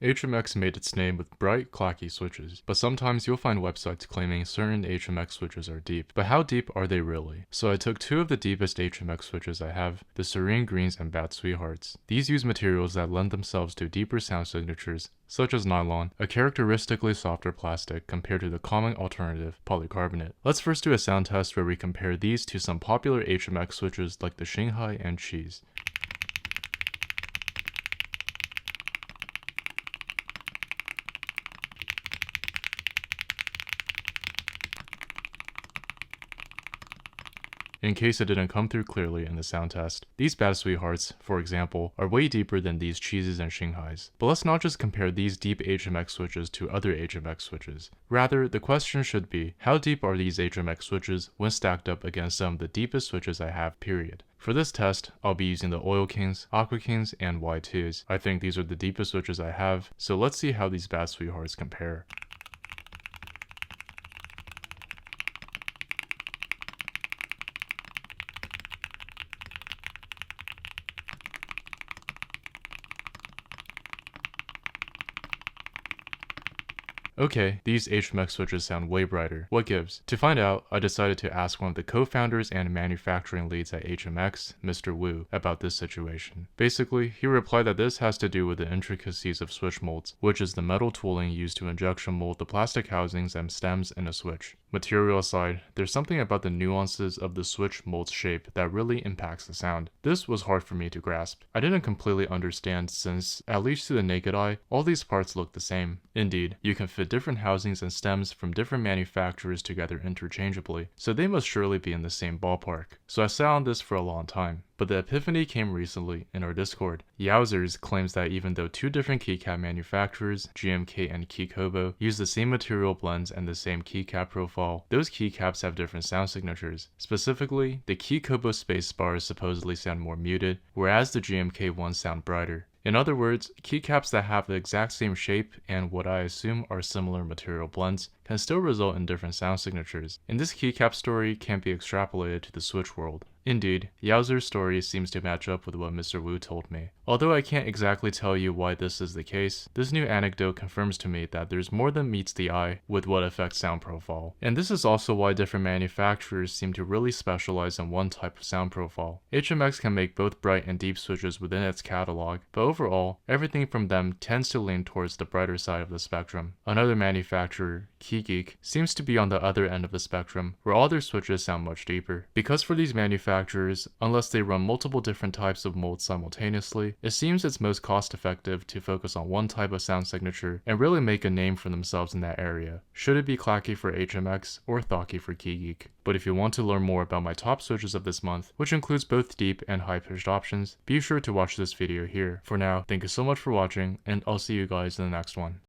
HMX made its name with bright, clacky switches, but sometimes you'll find websites claiming certain HMX switches are deep. But how deep are they really? So I took two of the deepest HMX switches I have, the Serene Greens and Bad Sweethearts. These use materials that lend themselves to deeper sound signatures, such as nylon, a characteristically softer plastic compared to the common alternative, polycarbonate. Let's first do a sound test where we compare these to some popular HMX switches like the Shanghai and Cheese. In case it didn't come through clearly in the sound test, these Bad Sweethearts, for example, are way deeper than these Cheeses and Shanghais. But let's not just compare these deep HMX switches to other HMX switches. Rather, the question should be, how deep are these HMX switches when stacked up against some of the deepest switches I have, period. For this test, I'll be using the Oil Kings, Aqua Kings, and Y2s. I think these are the deepest switches I have, so let's see how these Bad Sweethearts compare. Okay, these HMX switches sound way brighter. What gives? To find out, I decided to ask one of the co-founders and manufacturing leads at HMX, Mr. Wu, about this situation. Basically, he replied that this has to do with the intricacies of switch molds, which is the metal tooling used to injection mold the plastic housings and stems in a switch. Material aside, there's something about the nuances of the switch mold's shape that really impacts the sound. This was hard for me to grasp. I didn't completely understand since, at least to the naked eye, all these parts look the same. Indeed, you can fit different housings and stems from different manufacturers together interchangeably, so they must surely be in the same ballpark. So I sat on this for a long time. But the epiphany came recently in our Discord. Yowzers claims that even though two different keycap manufacturers, GMK and Keykobo, use the same material blends and the same keycap profile, those keycaps have different sound signatures. Specifically, the Keykobo space bars supposedly sound more muted, whereas the GMK ones sound brighter. In other words, keycaps that have the exact same shape and what I assume are similar material blends can still result in different sound signatures, and this keycap story can't be extrapolated to the Switch world. Indeed, Yowzer's story seems to match up with what Mr. Wu told me. Although I can't exactly tell you why this is the case, this new anecdote confirms to me that there's more than meets the eye with what affects sound profile. And this is also why different manufacturers seem to really specialize in one type of sound profile. HMX can make both bright and deep switches within its catalog, but overall, everything from them tends to lean towards the brighter side of the spectrum. Another manufacturer, Keygeek, seems to be on the other end of the spectrum, where all their switches sound much deeper. Because for these manufacturers, unless they run multiple different types of molds simultaneously, it seems it's most cost effective to focus on one type of sound signature and really make a name for themselves in that area. Should it be clacky for HMX or thocky for Keygeek? But if you want to learn more about my top switches of this month, which includes both deep and high-pitched options, be sure to watch this video here. For now, thank you so much for watching, and I'll see you guys in the next one.